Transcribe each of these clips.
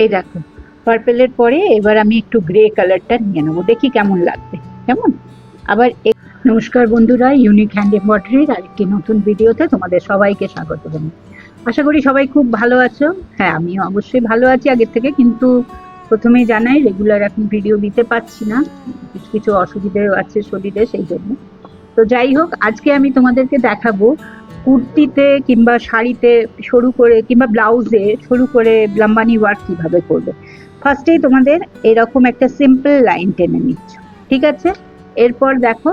এই দেখো, পার্পেলের পরে এবার আমি একটু গ্রে কালারটা নিয়ে নেবো, দেখি কেমন লাগবে। কেমন আবার নমস্কার বন্ধুরা, ইউনিক হ্যান্ড এমব্রয়ডারির আরেকটি নতুন ভিডিওতে তোমাদের সবাইকে স্বাগত জানাই। আশা করি সবাই খুব ভালো আছো। হ্যাঁ, আমিও অবশ্যই ভালো আছি আগের থেকে, কিন্তু প্রথমেই জানাই রেগুলার এখন ভিডিও দিতে পারছি না, কিছু কিছু অসুবিধেও আছে শরীরে, সেই জন্য। তো যাই হোক, আজকে আমি তোমাদেরকে দেখাবো কুর্তিতে কিংবা শাড়িতে শুরু করে কিংবা ব্লাউজে শুরু করে লাম্বানি ওয়ার্ক কিভাবে করবে। ফার্স্টেই তোমাদের এরকম একটা সিম্পল লাইন টেনে নিচ্ছ, ঠিক আছে? এরপর দেখো,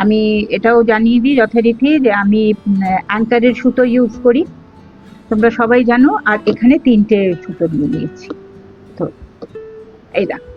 আমি এটাও জানিয়ে দিই যথারীতি যে আমি অ্যাঙ্কারের সুতো ইউজ করি, তোমরা সবাই জানো। আর এখানে 3টে সুতো নিয়ে নিয়েছি। তো এই দেখো,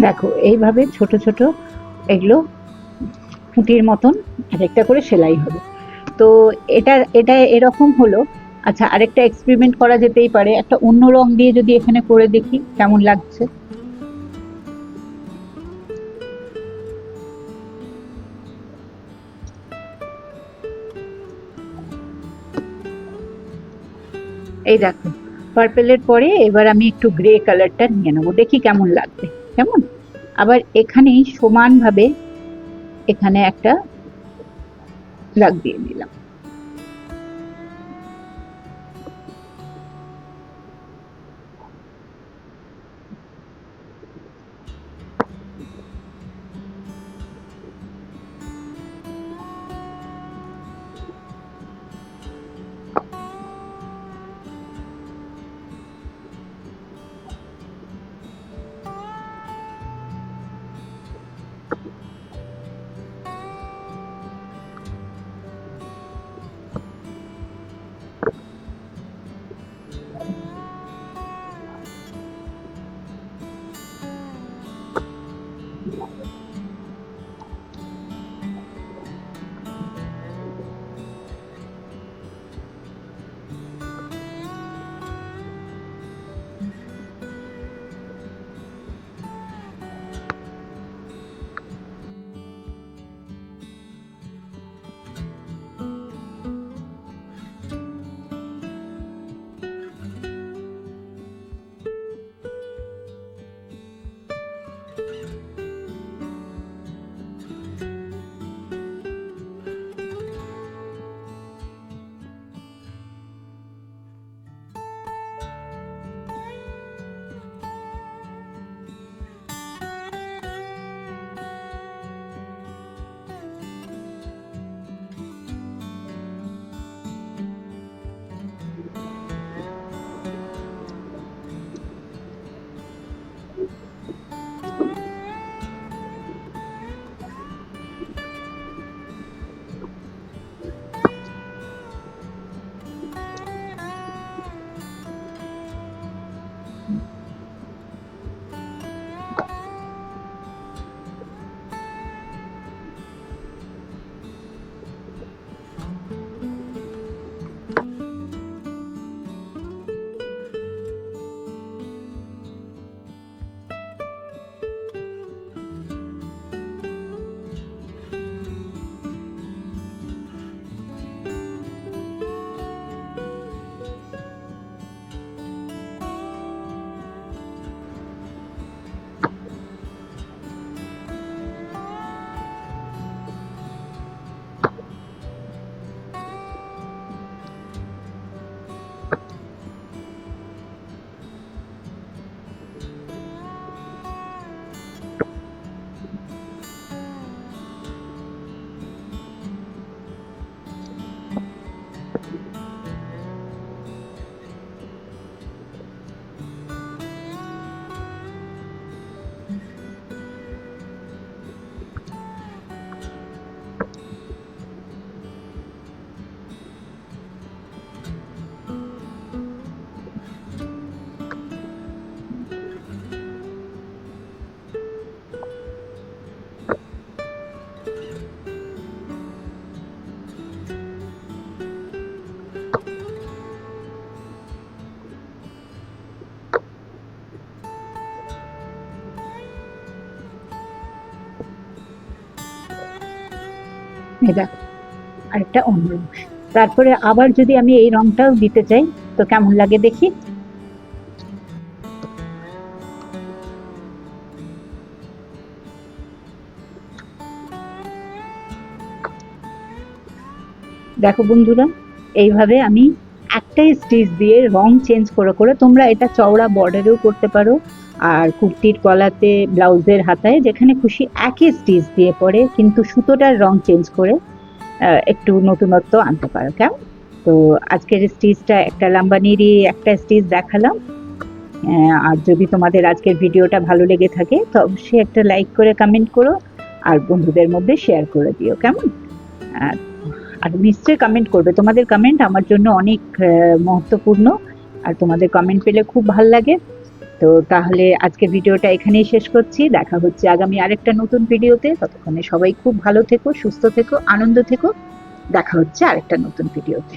দেখো এইভাবে ছোট ছোট এগুলো পুঁটির মতন এক একটা করে সেলাই হবে। তো এটা এটা এরকম হলো। আচ্ছা, আরেকটা এক্সপেরিমেন্ট করা যেতেই পারে, একটা অন্য রং দিয়ে যদি এখানে করে দেখি কেমন লাগছে। এই দেখো, পার্পেলের পরে এবার আমি একটু গ্রে কালারটা নিয়ে নেবো, দেখি কেমন লাগবে। কেমন? আবার এখানেই সমানভাবে এখানে একটা দাগ দিয়ে দিলাম। এই দেখো, আরেকটা অন্য রং। তারপরে আবার যদি আমি এই রংটাও দিতে চাই তো কেমন লাগে দেখি। দেখো বন্ধুরা, এইভাবে আমি একটাই স্টিচ দিয়ে রং চেঞ্জ করে করে, তোমরা এটা চওড়া বর্ডারেও করতে পারো, আর কুর্তির গলাতে, ব্লাউজের হাতায়, যেখানে খুশি একই স্টিচ দিয়ে পরে কিন্তু সুতোটার রং চেঞ্জ করে একটু নতুনত্ব আনতে পারো। কেমন? তো আজকের স্টিচটা একটা লাম্বানিরই একটা স্টিচ দেখালাম। আর যদি তোমাদের আজকের ভিডিওটা ভালো লেগে থাকে তো অবশ্যই একটা লাইক করে কমেন্ট করো, আর বন্ধুদের মধ্যে শেয়ার করে দিও। কেমন? আর নিশ্চয়ই কমেন্ট করবে, তোমাদের কমেন্ট আমার জন্য অনেক মহত্বপূর্ণ, আর তোমাদের কমেন্ট পেলে খুব ভালো লাগে। তো তাহলে আজকের ভিডিওটা এখানেই শেষ করছি। দেখা হচ্ছে আগামী আরেকটা নতুন ভিডিওতে। ততক্ষণে সবাই খুব ভালো থেকো, সুস্থ থেকো, আনন্দ থেকো। দেখা হচ্ছে আরেকটা নতুন ভিডিওতে।